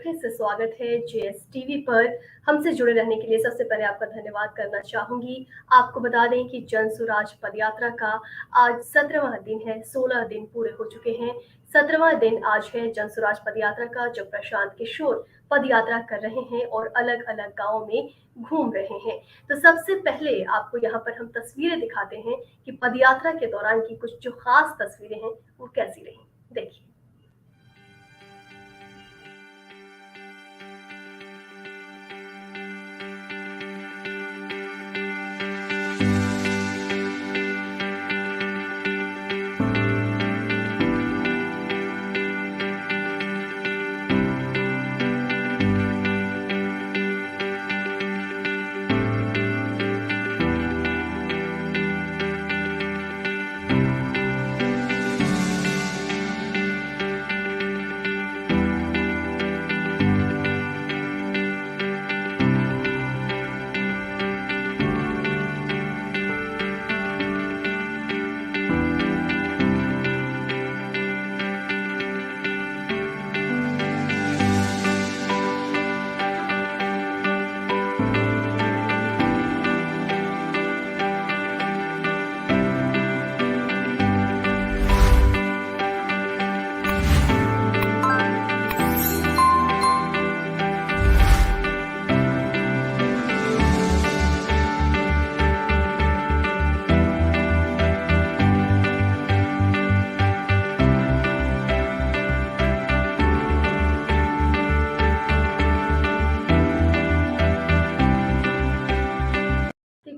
फिर से स्वागत है जेएस टीवी पर। हमसे जुड़े रहने के लिए सबसे पहले आपका धन्यवाद करना चाहूंगी। आपको बता दें कि जन सुराज पदयात्रा का आज 17वां दिन है। 16 दिन पूरे हो चुके हैं। 17वां दिन आज है जन सुराज पदयात्रा का, जब प्रशांत किशोर पदयात्रा कर रहे हैं और अलग अलग गाँव में घूम रहे हैं। तो सबसे पहले आपको यहाँ पर हम तस्वीरें दिखाते हैं कि पदयात्रा के दौरान की कुछ जो खास तस्वीरें हैं वो कैसी रही। देखिए।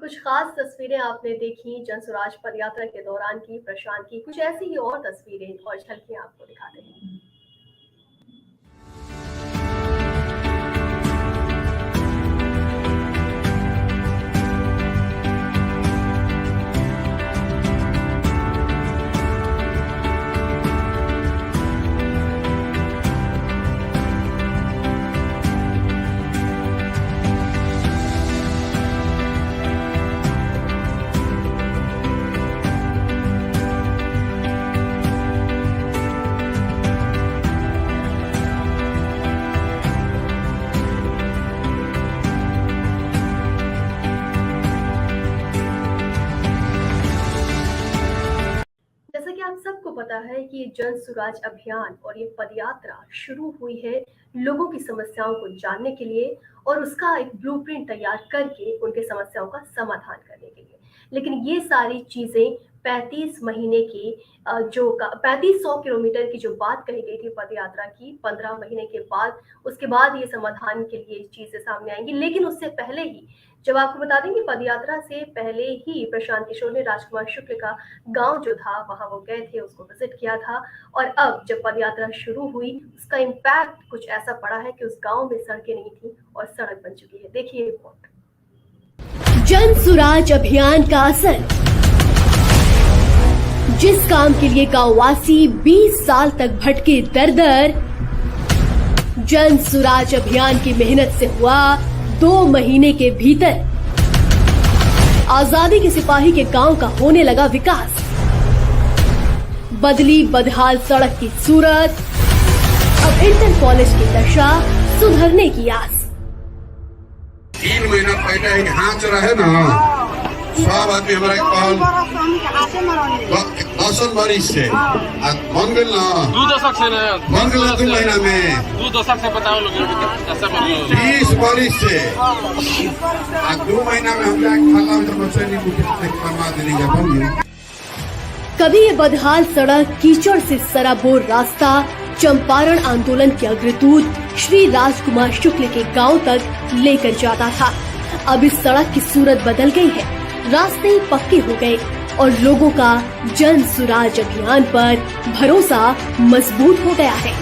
कुछ खास तस्वीरें आपने देखी जन सुराज पदयात्रा के दौरान की प्रशांत की। कुछ ऐसी ही और तस्वीरें और झलकियां आपको दिखाते हैं। आप सबको पता है कि ये जन सुराज अभियान और ये पदयात्रा शुरू हुई है लोगों की समस्याओं को जानने के लिए और उसका एक ब्लूप्रिंट तैयार करके उनके समस्याओं का समाधान करने के लिए। लेकिन ये सारी चीजें 35 महीने की जो 3500 किलोमीटर की जो बात कही गई थी पदयात्रा की, 15 महीने के बाद उसके बाद ये समाधान के लिए चीजें सामने आएंगी। लेकिन उससे पहले ही जब आपको बता दें कि पदयात्रा से पहले ही प्रशांत किशोर ने राजकुमार शुक्ल का गांव जो था वहां वो गए थे, उसको विजिट किया था। और अब जब पदयात्रा शुरू हुई उसका इम्पैक्ट कुछ ऐसा पड़ा है कि उस गांव में सड़कें नहीं थी और सड़क बन चुकी है। देखिए रिपोर्ट। जन सुराज अभियान का असर। जिस काम के लिए गांववासी 20 साल तक भटके दर-दर, जन सुराज अभियान की मेहनत से हुआ 2 महीने के भीतर आजादी के सिपाही के गांव का होने लगा विकास। बदली बदहाल सड़क की सूरत, अब इंटर कॉलेज की दशा सुधरने की आस। 3 महीना पहले यहाँ चला है ना, सब आदमी हमारा कॉल 10 बारिश से बन गए ना, 2 दशक से बन गए 2 महीना में 2 दशक से बताओ लोग 20 बारिश से 2 महीना में हम खाला तो बच्चे नहीं करवा देंगे बन गए। कभी ये बदहाल सड़क, कीचड़ से सराबोर रास्ता चंपारण आंदोलन के अग्रदूत श्री राजकुमार शुक्ल के गांव तक लेकर जाता था। अब इस सड़क की सूरत बदल गई है, रास्ते पक्के हो गए और लोगों का जन सुराज अभियान पर भरोसा मजबूत हो गया है।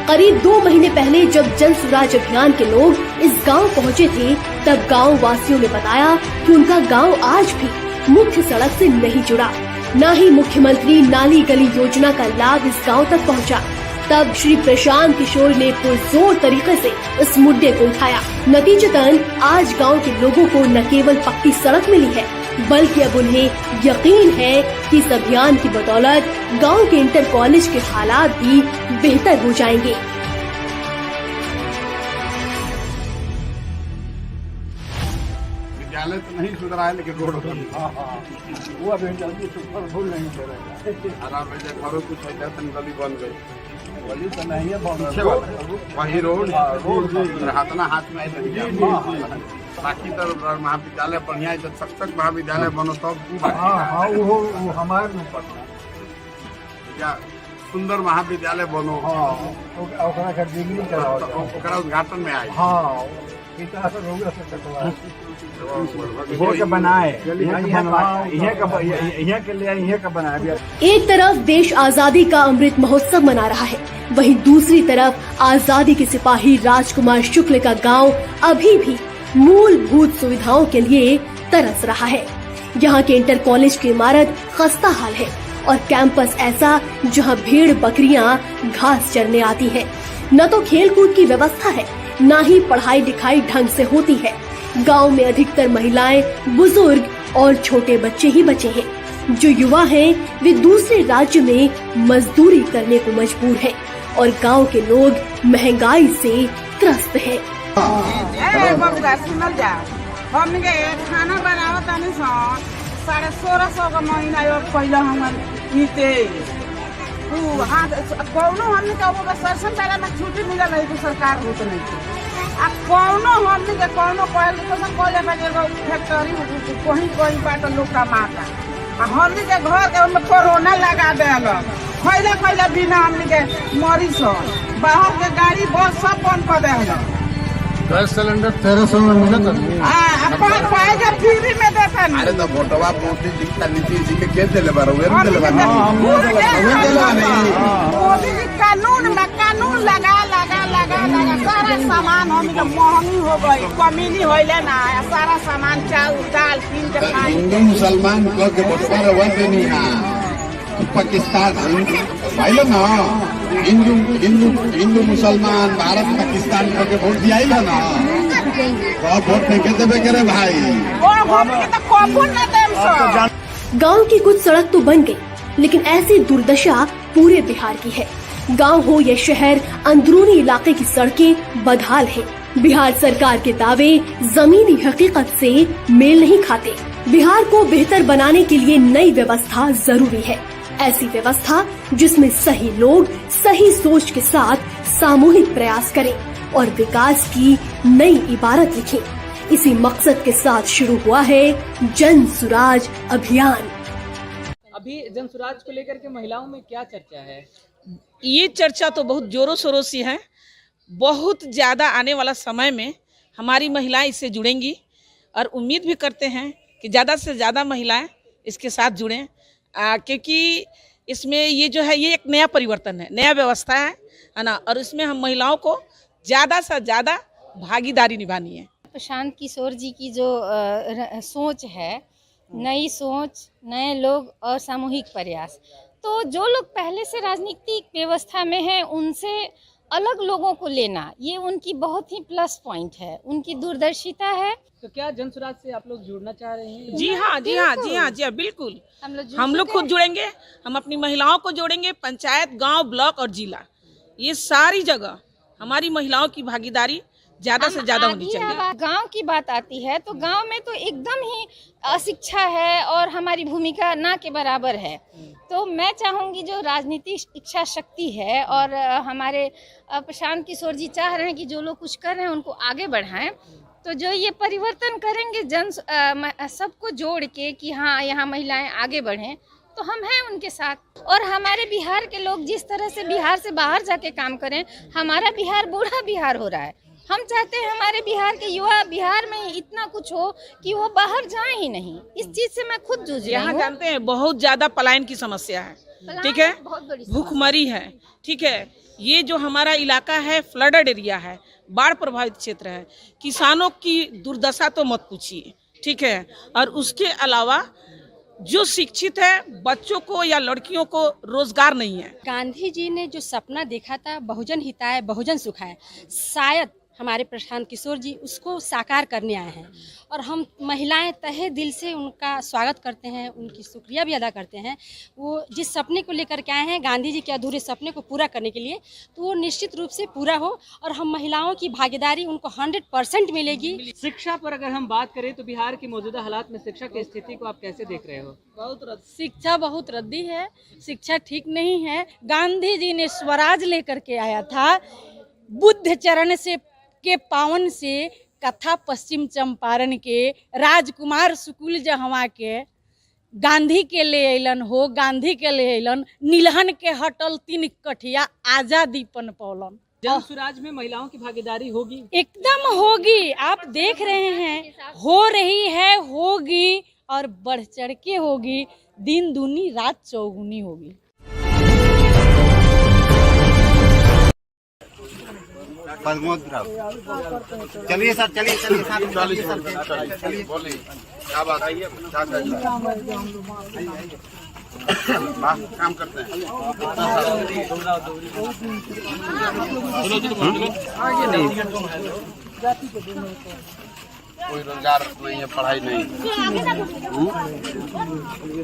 करीब 2 महीने पहले जब जन सुराज अभियान के लोग इस गांव पहुंचे थे, तब गांव वासियों ने बताया कि उनका गांव आज भी मुख्य सड़क से नहीं जुड़ा, न ही मुख्यमंत्री नाली गली योजना का लाभ इस गांव तक पहुंचा। तब श्री प्रशांत किशोर ने पुरजोर तरीके से इस मुद्दे को उठाया। नतीजतन आज गांव के लोगों को न केवल पक्की सड़क मिली है, बल्कि अब उन्हें यकीन है कि इस अभियान की बदौलत गांव के इंटर कॉलेज के हालात भी बेहतर हो जाएंगे। विद्यालय तो नहीं सुधरा है, लेकिन रोड वो अभी जल्दी भूल नहीं दे रहे। आराम से घरों कुछ गली बन गई, गली तो नहीं है, वही रोड हाथ ना हाथ में बाकी तो महाविद्यालय बढ़िया है। जब शिक्षक महाविद्यालय बनो तब वो हमारे या सुंदर महाविद्यालय बनो, उद्घाटन में आए एक तरफ देश आजादी का अमृत महोत्सव मना रहा है, वहीं दूसरी तरफ आजादी के सिपाही राजकुमार शुक्ल का गांव अभी भी मूलभूत सुविधाओं के लिए तरस रहा है। यहाँ के इंटर कॉलेज की इमारत खस्ता हाल है और कैंपस ऐसा जहाँ भेड़ बकरियाँ घास चरने आती हैं। न तो खेल कूद की व्यवस्था है, न ही पढ़ाई लिखाई ढंग से होती है। गांव में अधिकतर महिलाएं, बुजुर्ग और छोटे बच्चे ही बचे हैं। जो युवा हैं, वे दूसरे राज्य में मजदूरी करने को मजबूर हैं और गांव के लोग महंगाई से त्रस्त हैं। हमके खाना बनावत तानी 1650 का महीना पहले हम नीते कौनो हमने का सरसन टाला में छुट्टी मिलल है तो सरकार होत नहीं आ कौनो हमने के कौनो क्वालिफिकेशन कॉलेज में फैक्ट्री कहीं बात लोग कमाता आ हमने के घर के में कोरोना लगा देल खैला बिना हमने के मरीज बाहर के गाड़ी बस सब बंद कर देल। गैस सिलेंडर 1300 में मिला था। फ्री में देता नहीं। अरे तो वोटवा मोदी जी का नीति जी के कैसे ले बारो वे ले बारो मोदी जी कानून लगा सारा सामान हम के महंगी हो गई, कमी नहीं होइले ना, सारा सामान चाउर दाल किन के खाई। हिंदू मुसलमान को के वोटवा रे देनी है पाकिस्तान भाई ना, हिंदू मुसलमान भारत पाकिस्तान को के वोट दिया ही ना, तो वोट नहीं देवे करे भाई। गांव की कुछ सड़क तो बन गई, लेकिन ऐसी दुर्दशा पूरे बिहार की है। गांव हो या शहर, अंदरूनी इलाके की सड़कें बदहाल हैं। बिहार सरकार के दावे जमीनी हकीकत से मेल नहीं खाते। बिहार को बेहतर बनाने के लिए नई व्यवस्था जरूरी है, ऐसी व्यवस्था जिसमें सही लोग सही सोच के साथ सामूहिक प्रयास करें और विकास की नई इबारत लिखें। इसी मकसद के साथ शुरू हुआ है जन सुराज अभियान। अभी जन सुराज को लेकर के महिलाओं में क्या चर्चा है? ये चर्चा तो बहुत जोरों शोरों से है। बहुत ज़्यादा आने वाला समय में हमारी महिलाएं इससे जुड़ेंगी और उम्मीद भी करते हैं कि ज़्यादा से ज़्यादा महिलाएं इसके साथ जुड़ें, क्योंकि इसमें ये जो है ये एक नया परिवर्तन है, नया व्यवस्था है ना, और इसमें हम महिलाओं को ज़्यादा से ज़्यादा भागीदारी निभानी है। प्रशांत किशोर जी की जो सोच है, नई सोच, नए लोग और सामूहिक प्रयास, तो जो लोग पहले से राजनीतिक व्यवस्था में हैं उनसे अलग लोगों को लेना, ये उनकी बहुत ही प्लस पॉइंट है, उनकी दूरदर्शिता है। तो क्या जन सुराज से आप लोग जुड़ना चाह रहे हैं? जी हाँ, बिल्कुल। हम लोग खुद जुड़ेंगे, हम अपनी महिलाओं को जोड़ेंगे। पंचायत, गांव, ब्लॉक और जिला, ये सारी जगह हमारी महिलाओं की भागीदारी ज्यादा से ज्यादा होनी चाहिए। गांव की बात आती है तो गांव में तो एकदम ही अशिक्षा है और हमारी भूमिका ना के बराबर है। तो मैं चाहूंगी जो राजनीतिक इच्छा शक्ति है और हमारे प्रशांत किशोर जी चाह रहे हैं कि जो लोग कुछ कर रहे हैं उनको आगे बढ़ाएं, तो जो ये परिवर्तन करेंगे सबको जोड़ के कि हाँ यहाँ महिलाएं आगे बढ़ें, तो हम हैं उनके साथ। और हमारे बिहार के लोग जिस तरह से बिहार से बाहर जाके काम करें, हमारा बिहार बूढ़ा बिहार हो रहा है। हम चाहते हैं हमारे बिहार के युवा बिहार में इतना कुछ हो कि वो बाहर जाए ही नहीं। इस चीज से मैं खुद जूझ रही हूँ। यहाँ जानते हैं बहुत ज्यादा पलायन की समस्या है, ठीक है, भूखमरी है, ठीक है। ये जो हमारा इलाका है फ्लडेड एरिया है, बाढ़ प्रभावित क्षेत्र है। किसानों की दुर्दशा तो मत पूछिए, ठीक है। और उसके अलावा जो शिक्षित है बच्चों को या लड़कियों को रोजगार नहीं है। गांधी जी ने जो सपना देखा था बहुजन हिताय बहुजन सुखाय, शायद हमारे प्रशांत किशोर जी उसको साकार करने आए हैं और हम महिलाएं तहे दिल से उनका स्वागत करते हैं, उनकी शुक्रिया भी अदा करते हैं। वो जिस सपने को लेकर के आए हैं गांधी जी के अधूरे सपने को पूरा करने के लिए, तो वो निश्चित रूप से पूरा हो और हम महिलाओं की भागीदारी उनको 100% मिलेगी। शिक्षा पर अगर हम बात करें तो बिहार की मौजूदा हालात में शिक्षा की स्थिति को आप कैसे देख रहे हो? शिक्षा बहुत रद्दी है, शिक्षा ठीक नहीं है। गांधी जी ने स्वराज लेकर के आया था, बुद्ध चरण से के पावन से कथा पश्चिम चंपारण के राजकुमार सुकुल जहवा के गांधी के ले अलन हो, गांधी के ले अलन, नीलहन के हटल 3 कठिया आजादी पन पौलन। जन स्वराज में महिलाओं की भागीदारी होगी? एकदम होगी, आप देख रहे हैं, हो रही है, होगी और बढ़ चढ़ के होगी। दिन दूनी रात चौगुनी होगी। चलिए सर, चलिए चलिए बोलिए, क्या बात है? काम करते हैं। कोई रोजगार नहीं है, पढ़ाई नहीं,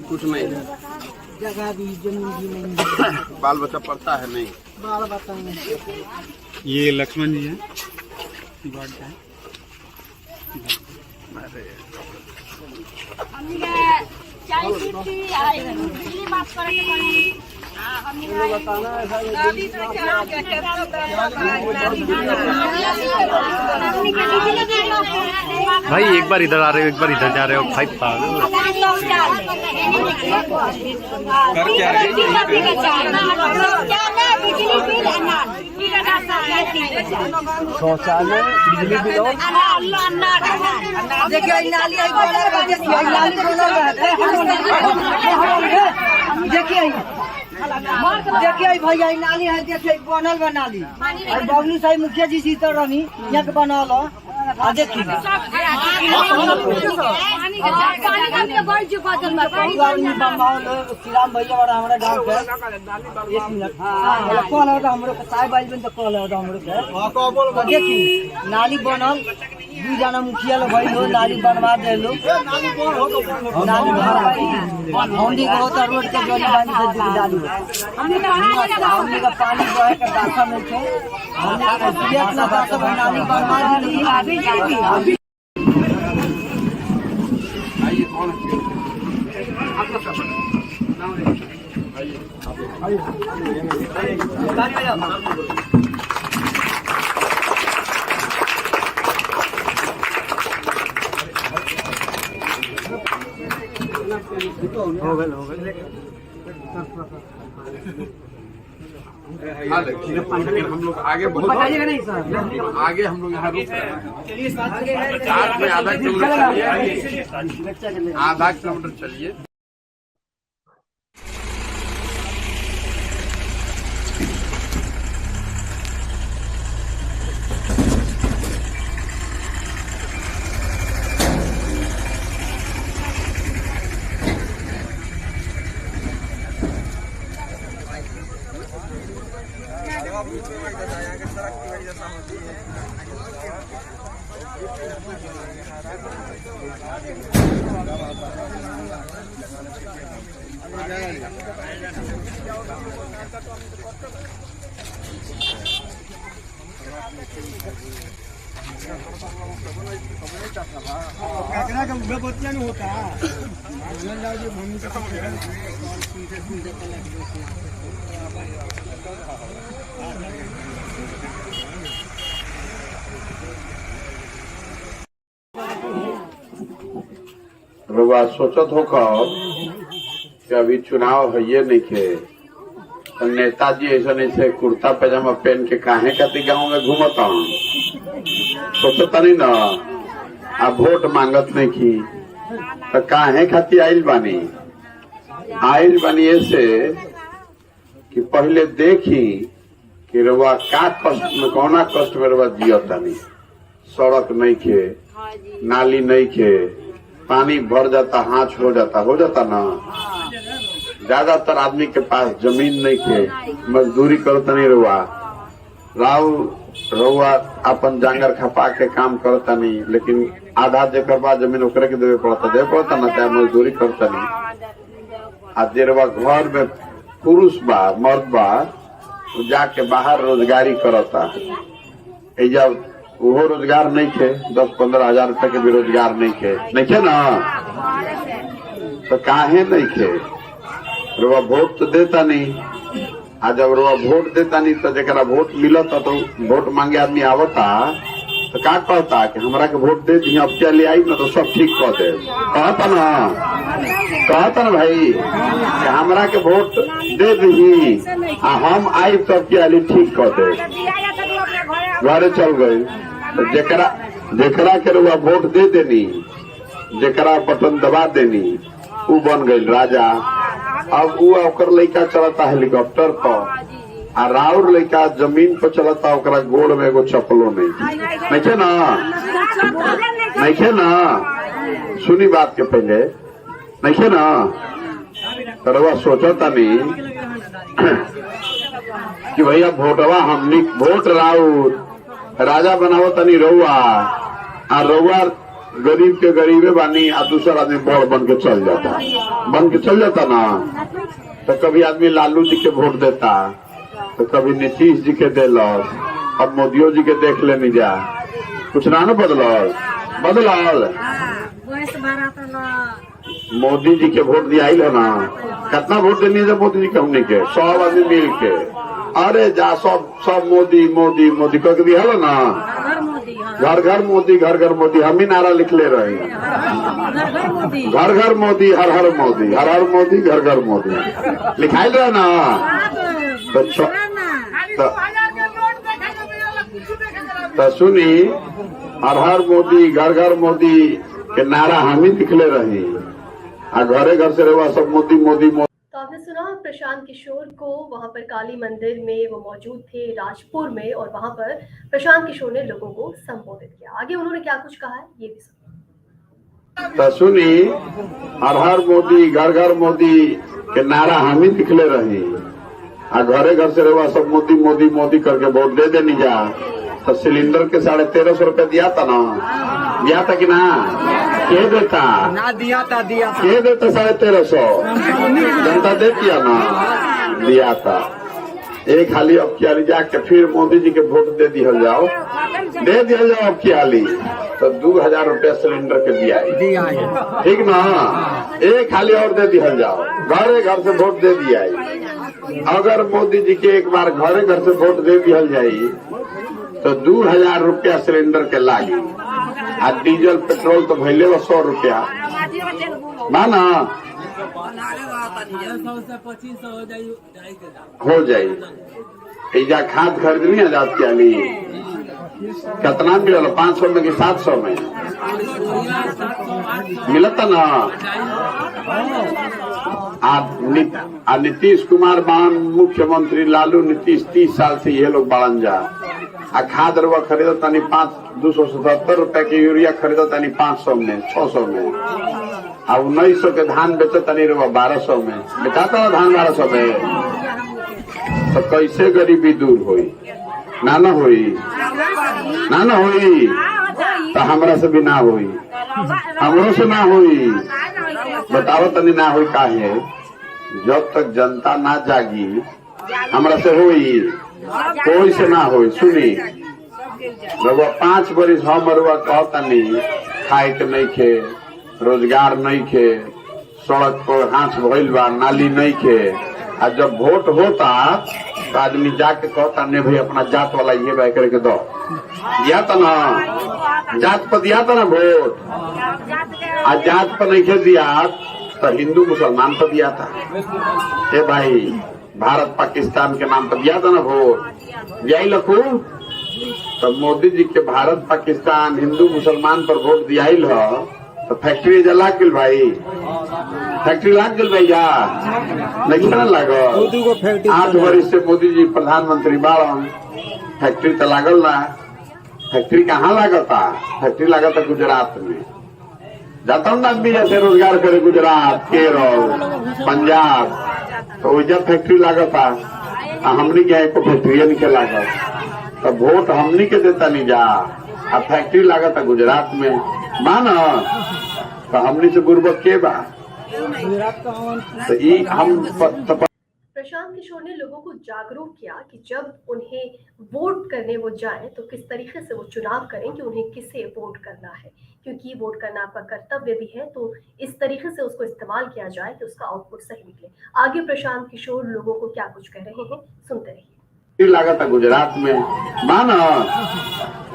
कुछ नहीं, जगह भी जमीन भी नहीं, बाल बच्चा पढ़ता है नहीं। बाल बच्चा नहीं। ये लक्ष्मण जी हैं। भाई एक बार इधर आ रहे हो, एक बार इधर जा रहे हो, भाई शौचालय, बिजली बिल, देखिए देखिए भैया नाली है, देखिए बनल बा नाली, बबलू साहब मुखिया जी सीतर रही यहाँ के बनल देखिए श्रीराम भैया बड़ा हमारा गाँव के 1 मिनट कॉल है हमरो साहब बाइल में, तो कॉल है हमरो के देखिए नाली बनल, 2 जना मुखिया लोग भाई हो नाली बनवा दे लो, नाली हमनी को तो रोड के जोड़ी बानी से डाली हमनी का पानी बहे के रास्ता में थे, हमनी का सीएत ना रास्ता में नाली बनवा दी। आइए, कौन आपका लेकिन हम लोग आगे बहुत आगे हम लोग यहाँ रुक रहे हैं। आधा किलोमीटर चलिए। बात सोचत हो कि अभी चुनाव है ये नहीं के तो नेताजी ऐसे कुर्ता पैजामा पहन के काहे खातिर गाँव में घूमता सोचता नहीं ना, आ वोट मांगत नहीं की तो काहे खातिर आइल बानी ऐसे कि पहले देखी कि रवा का कष्ट में कौना कष्ट में रवा जियता नहीं, सड़क नहीं के, नाली नहीं के, पानी भर जाता, हाथ हो जाता ना। ज्यादातर आदमी के पास जमीन नहीं के, मजदूरी करता नहीं रहुआ, राव रउआ अपन जांगर खपा के काम करता नहीं, लेकिन आधा जेकर बाद जमीन ओकरे के देवे पड़ता ना, चाहे मजदूरी करता नहीं। आ जेरवा घर में पुरुष बा मर्द बा जाके बाहर रोजगारी करता, एजा वो रोजगार नहीं थे, 10-15 हजार रुपए के भी रोजगार नहीं थे ना, तो काहे नहीं थे? रुआ वोट तो देता नहीं, आ जब रुआ वोट देता नहीं तो जरा वोट मिलता तो वोट मांगे आदमी आवता तो का कहता कि हमरा के वोट दे दी, अब क्या ले आई ना तो सब ठीक कह दे, कहता ना भाई कि हमरा के वोट दे दी आ हम आई सब क्या ठीक कह दे, घरे चल गए। तो जेकरा के रुआ वोट दे देनी, जेकरा बटन दबा देनी, वो बन गई राजा। अब वो ओकर लड़का चलता हेलीकॉप्टर पर, आ राउर लड़का जमीन पर चलता, ओकरा गोड़ में एगो चप्पलो नहीं थे ना। सुनी बात के पहले नहीं थे ना, रउआ सोचता नहीं कि भैया वोटवा हमनी वोट राउर राजा बनावो तनी रउआ, आ रउआ गरीब के गरीबे बानी, आ दूसरा आदमी बड़ बन के चल जाता ना। तो कभी आदमी लालू जी के वोट देता, तो कभी नीतीश जी के देलस, अब मोदियो जी के देख लेनी जा, कुछ ना बदलल। मोदी जी के वोट दिया है ना, कितना वोट देनी है जब मोदी जी के हमने के 100 आदमी मिल के, अरे जा सब मोदी मोदी मोदी कह के दिया है ना, घर घर मोदी हम ही नारा लिख ले रहे हैं, घर घर मोदी हर हर मोदी, हर हर मोदी घर घर मोदी लिखाई रहे ना। तो सुनी, हर हर मोदी घर घर मोदी के नारा हम ही लिखले रही, आ घरे घर से रहा सब मोदी मोदी मोदी। तो आपने सुना प्रशांत किशोर को, वहां पर काली मंदिर में वो मौजूद थे राजपुर में, और वहां पर प्रशांत किशोर ने लोगों को संबोधित किया। आगे उन्होंने क्या कुछ कहा है ये भी सुनिए। तो सुनी, हर हर मोदी घर घर मोदी के नारा हम ही लिखले रही, आ घरे घर से रहा सब मोदी मोदी मोदी करके वोट दे देनी जा। तो सिलेंडर के 1350 रुपए दिया था कि ना? के देता ना? दिया था के देता 1350? जनता देती है ना, दिया था। एक हाली अब की हाली जाके फिर मोदी जी के वोट दे दिया जाओ अब की हाली, तो 2000 रुपया सिलेंडर के दिया, ठीक ना? एक हाली और दे दिया जाओ, घरे घर से वोट दे दिया। अगर मोदी जी के एक बार घरे घर से वोट दे दिया जाए तो 2000 रुपया सिलेंडर के लागी, आ डीजल पेट्रोल तो भैले 100 रुपया माना हो जाये। एजा खाद खरीदनी आजाद के आली कितना मिलल? 500 में कि 700 में मिलता ना? आ नीतीश कुमार बान मुख्यमंत्री, लालू नीतीश 30 साल से ये लोग बाड़न जा, आ खाद रुआ खरीदा तानी 277 रुपए की यूरिया खरीदा तानी 500 में 600 में, आ 1900 के धान बेचा तानी रुआ 1200 में, बेचाता ना धान 1200 में। तो कैसे गरीबी दूर होई? ना होई तो हमरा से भी ना होई, हमरो से ना होई। बताओ तनी ना होई काहे? जब तक जनता ना जागी हमरा से होई, कोई से ना होई। सुनी, रउआ 5 बरिस हम रउआ कहतनी खाए के नहीं खे, रोजगार नहीं खे, सड़क पर हाथ भइल बा, नाली नहीं खे, आ जब वोट होता तो आदमी जाके कहता नहीं भाई अपना जात वाला ये भाई करके दो, दिया था ना? जात पर दिया था ना वोट, आ जात पर नहीं खे दिया तो हिंदू मुसलमान पर दिया था। ए भाई, भारत पाकिस्तान के नाम पर दिया था ना वोट, यही लखू। तो मोदी जी के भारत पाकिस्तान हिंदू मुसलमान पर वोट दिया ही तो फैक्ट्री जला गल भाई, फैक्ट्री लाग गल भैया, नहीं लागल। 8 वर्ष से मोदी जी प्रधानमंत्री बाड़न, फैक्ट्री तो लागल ना। फैक्ट्री कहाँ लागता? फैक्ट्री लागता गुजरात में। जाता हूँ ना आदमी जैसे रोजगार करे गुजरात, केरल, पंजाब, तो वही फैक्ट्री लागता। हमने क्या एको फैक्ट्री नहीं लागत। तो वोट हमनी के देता नहीं जा। अब फैक्ट्री लागत है गुजरात में मान, तो हमनी से गुर्बत के बा। तो ई हम प्रशांत किशोर ने लोगों को जागरूक किया कि जब उन्हें वोट करने वो जाएं तो किस तरीके से वो चुनाव करें कि उन्हें किसे वोट करना है, क्योंकि वोट करना आपका कर्तव्य भी है, तो इस तरीके से उसको इस्तेमाल किया जाए कि उसका आउटपुट सही निकले। आगे प्रशांत किशोर लोगों को क्या कुछ कह रहे हैं, सुनते रहिए। लागत है गुजरात में मान,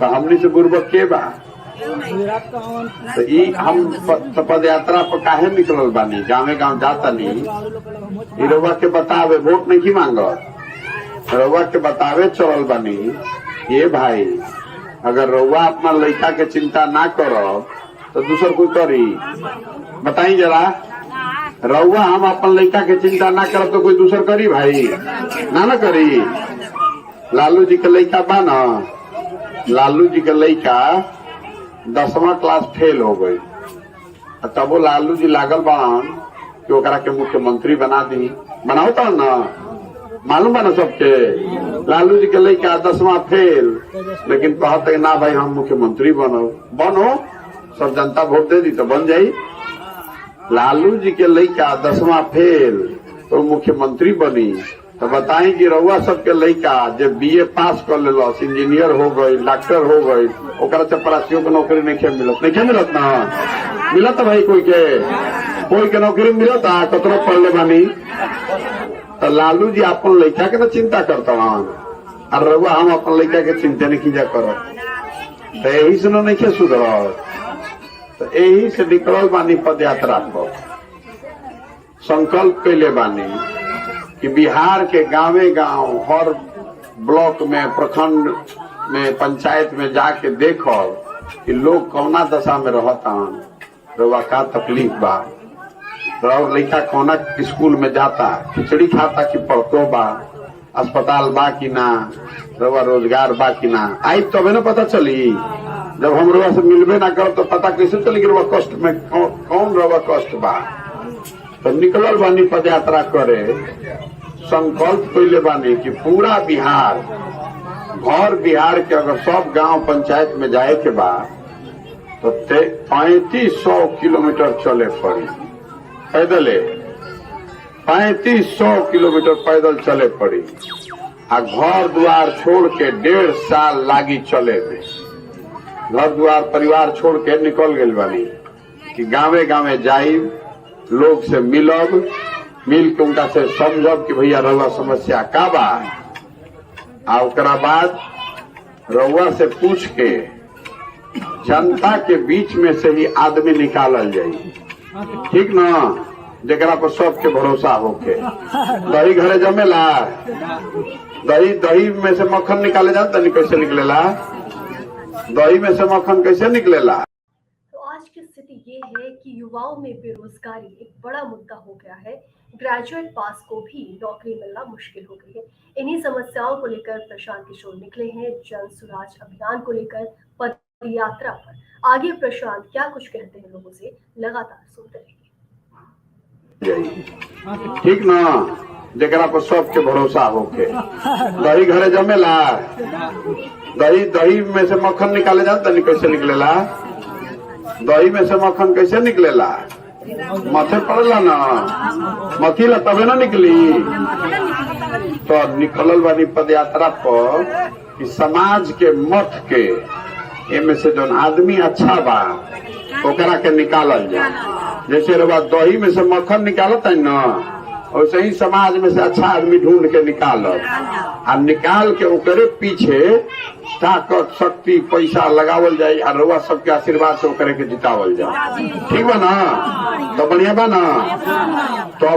तो हमनी से गुर्बत के बा। तो ई हम पद यात्रा पर काहे निकलल बानी, गाँव गाँव जाता नहीं, रउआ के बतावे, वोट नहीं की मांगत, रउआ के बतावे चलल बानी। ये भाई अगर रउआ अपना लड़का के चिंता ना करो तो दूसर कोई करी, बताई जरा। रउआ हम अपन लड़का के चिंता ना करब तो कोई दूसर करी भाई, ना करी। लालू जी के लड़का बा ना, लालू जी के लड़का 10वां क्लास फेल हो गई, तब वो लालू जी लागल बान कि ओकरा के मुख्यमंत्री बना दी, बनाओ तो ना, मालूम बा ना सबके। लालू जी के लड़का 10वां फेल, लेकिन कहते ना भाई हम मुख्यमंत्री बनो, सब जनता वोट दे दी तो बन जाई। लालू जी के लड़का 10वां फेल तो मुख्यमंत्री बनी, तो बताई कि रउआ सबके लड़का जब BA पास कर लेलस, इंजीनियर हो गई, डॉक्टर हो गई, ओकरा चपरासियों के नौकरी नहीं मिलत ना, मिलत भाई कोई के नौकरी मिलत, कतरो पढ़ ले बानी। तो लालू जी अपन लड़का के तो चिंता करता और रउआ हम अपन लड़का के चिंता नहीं कीजा करो, तो यही से नहीं सुधर। तो यही से निकलल बानी पद यात्रा पर, संकल्प कैले बानी कि बिहार के गांवे गांव, हर ब्लॉक में, प्रखंड में, पंचायत में जाके देखो कि लोग कौना दशा में रहता, रउआ का तकलीफ बा, और लड़का कौना स्कूल में जाता, खिचड़ी खाता कि पढ़तो बा, अस्पताल बा कि ना, रउआ रोजगार बा कि ना। आई तबे ना पता चली, जब हम रउआ से मिलबे ना कर तो पता कैसे चली कि रउआ कष्ट में कौन रउआ कष्ट बा। तो निकलल बानी पद यात्रा करे, संकल्प कैले बानी कि पूरा बिहार, भर बिहार के अगर सब गांव पंचायत में जाए के बाद तो 3500 किलोमीटर चले पड़ी, पैदल 3500 किलोमीटर पैदल चले पड़ी, आ घर द्वार छोड़ के 1.5 साल लागी चले में। घर द्वार परिवार छोड़ के निकल गए बानी कि गाँवे गाँवे जाई, लोग से मिलब, मिल के उनका से समझब कि भैया रउआ समस्या का बा, आ ओकरा बाद रउआ से पूछ के जनता के बीच में से ही आदमी निकालल जाई, ठीक ना, जरा पर सबके भरोसा होके। दही घरे जमेला, दही में से मक्खन निकाले जाता नहीं, कैसे निकलेला, दही में से मक्खन कैसे निकलेला। आज की स्थिति ये है कि युवाओं में बेरोजगारी एक बड़ा मुद्दा हो गया है। ग्रेजुएट पास को भी नौकरी मिलना मुश्किल हो गई है। इन्हीं समस्याओं को लेकर प्रशांत किशोर निकले हैं जन सुराज अभियान को लेकर पद यात्रा पर। आगे प्रशांत क्या कुछ कहते हैं लोगों से, लगातार सुनते रहिए। ठीक ना, जरा पर सबके भरोसा होके। दही घरे जमेला, दही में से मक्खन निकाले जाता नहीं, कैसे निकलेला, दही में से मक्खन कैसे निकलेला, माथे पड़ेला ना, मथीला तबे ना निकली। तो निकलल बानी पद यात्रा पर कि समाज के मत के एमे से जो आदमी अच्छा बा ओकरा के निकालल जाए। जैसे रउआ दही में से मक्खन निकालत है ना, वैसे ही समाज में से अच्छा आदमी ढूंढ के निकालत, आ निकाल के ओकरे पीछे ताकत, शक्ति, पैसा लगावल जाए, और रउआ सबके आशीर्वाद से ओकरे के जितावल जाए। ठीक बा ना, तो बढ़िया बा ना। तो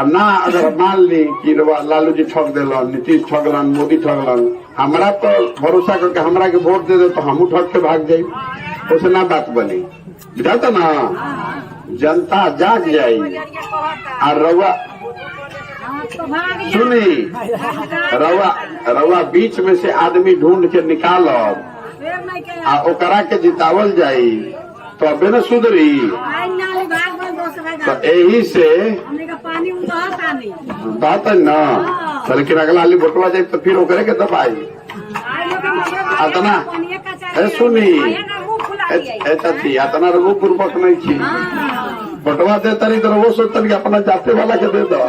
ना अगर मान ली कि लालू जी ठग दिलन, नीतीश ठगलन, मोदी ठगलन, हमरा पर भरोसा करके हमरा के वोट दे दे तो हमू ठग के भाग जाये, उसे ना बात बनी, बुझाता ना। जनता जाग जाई, और रउआ सुनी, रउआ बीच में से आदमी ढूंढ के निकालब, आ ओकरा के जितावल जाई, तो अबे न सुधरी। तो यही से बात है ना, लेकिन अगला वाली वोटवा जाए तो फिर ओकरे के दबाई। अतना सुनी थी अतना रघु पूर्वक नहीं थी बटवा दे तरी तो वो सोचतनी अपना जाते वाला के दे दो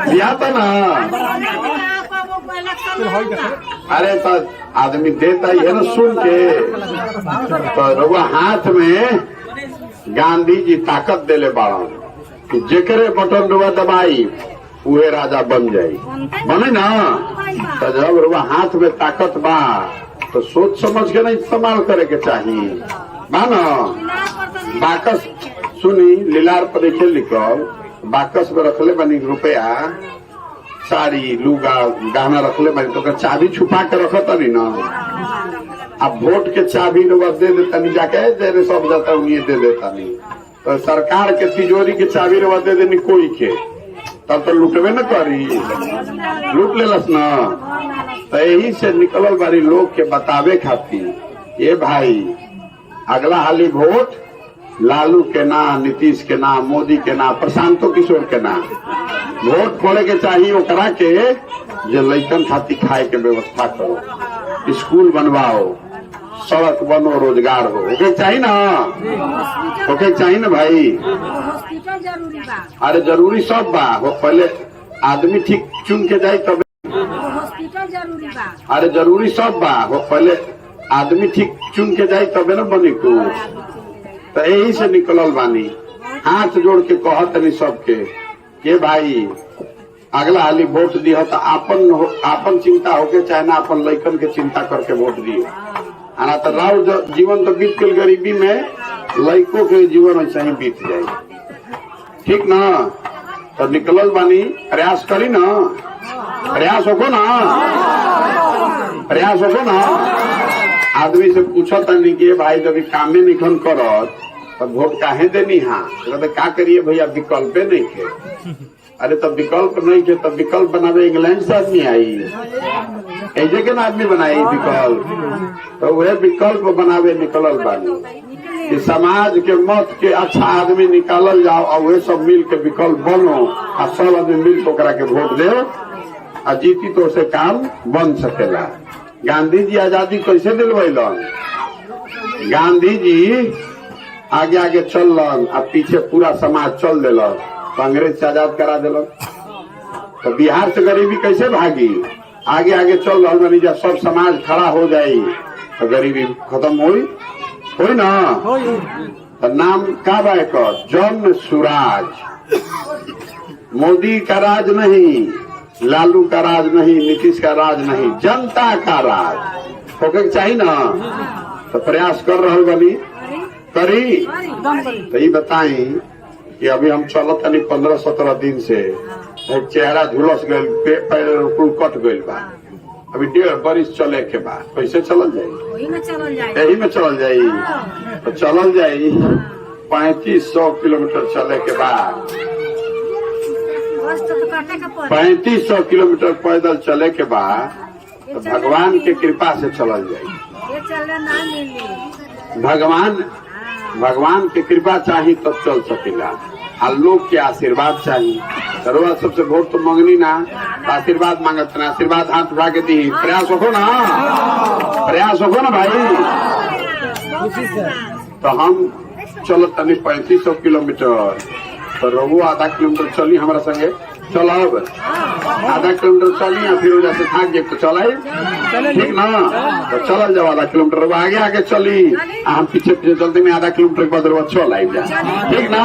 दिया था ना। अरे तो आदमी देता ही है ना सुन के। तो रघु हाथ में गांधी जी ताकत देले बाड़न कि जेकरे बटन रुआ दबाई उहे राजा बन जाई बने ना। तो जब रुआ हाथ में ताकत बा तो सोच समझ के ना इस्तेमाल करे के चाहिए मानो। बाकस सुनी लीलार पर देखे लिखल बाकस में रखले बनी रुपया साड़ी लुगा गहना रखले बनी तो चाबी छुपा के रखता नहीं ना। अब वोट के चाबी रुआ दे देता नहीं जाके तेरे सब जाता उन्हें दे देता नहीं। तो सरकार के तिजोरी के चाबी रुआ दे देनी कोई के तब तो लुटबे न करी लूट लेलस ना। तो यही से निकलल बारी लोग के बतावे खातिर ये भाई अगला हाली वोट लालू के ना नीतीश के ना मोदी के ना प्रशांतो किशोर के ना वोट पड़े के चाहिए ओकरा के जो लइकन खातिर खाए के व्यवस्था करो स्कूल बनवाओ सड़क बनो रोजगार हो ओके चाहिए ना ओके चाहिए ना भाई। अरे जरूरी सब बा वो पहले आदमी ठीक चुन के जाए तब अरे जरूरी सब बा वो पहले आदमी ठीक चुन के जाए तबे न बनी कुछ। तो यही से निकलल बानी हाथ जोड़ के कहत नहीं सबके के भाई अगला हाली वोट दिया तो आपन चिंता होके चाहे ना अपन लइकन के चिंता करके वोट दियो। आना तो राव जीवन तो बीत गई गरीबी में लइकों के जीवन ऐसा ही बीत जाए ठीक ना। तो निकलल बानी प्रयास करी ना प्रयास होको ना। आदमी से पूछा नहीं कि भाई जब काम में निखन करत तो वोट काहे देनी हाँ तो क्या करिए भैया विकल्पे नहीं थे। अरे तब विकल्प नहीं थे तब विकल्प बनावे इंग्लैंड से आदमी आई ऐसे के ना आदमी बनाई विकल्प। तो वह विकल्प बनावे निकलल बानी कि समाज के मत के अच्छा आदमी निकालल जाओ और वे सब मिल के विकल्प बनो और सब आदमी मिल के ओकरा के वोट दे और जीती तो उसे काम बन सकेला। गांधी जी आजादी कैसे दिलवैलन गांधी जी आगे आगे चललन और पीछे पूरा समाज चल दिलन तो अंग्रेज से आजाद करा दिलन। तो बिहार से गरीबी कैसे भागी आगे आगे चल रहा बनी जब सब समाज खड़ा हो जाये तो गरीबी खत्म होई ना। तो नाम का बा जन सुराज मोदी का राज नहीं लालू का राज नहीं नीतीश का राज नहीं जनता का राज होके चाहिए ना। तो प्रयास कर रहा बनी करी। तो ये बताई कि अभी हम चलत नहीं 15-17 दिन से चेहरा झुलस गए पैर कट गई बा अभी 1.5 बरिस चले के बाद कैसे चलल जाये यही में चलल जाये। तो चलल जाये 3500 किलोमीटर चले के बाद 3500 किलोमीटर पैदल चले के बाद तो भगवान के कृपा से चलल जाये। भगवान के कृपा चाहिए तब चल सकेगा और लोग के आशीर्वाद चाहिए। जरूरत सबसे वोट तो मंगनी ना आशीर्वाद मांगत ना आशीर्वाद हाथ उठा के दी प्रयास हो ना भाई। तो हम चलत तनी 3500 किलोमीटर तो रघु आधा किलोमीटर चली हमारा संगे चलब आधा किलोमीटर चली या फिर वजह से थाक जाए तो चलाई ठीक ना। तो चलल जाओ आधा किलोमीटर आगे आगे चली हम पीछे चलते में आधा किलोमीटर के बाद चल आई जा ठीक ना।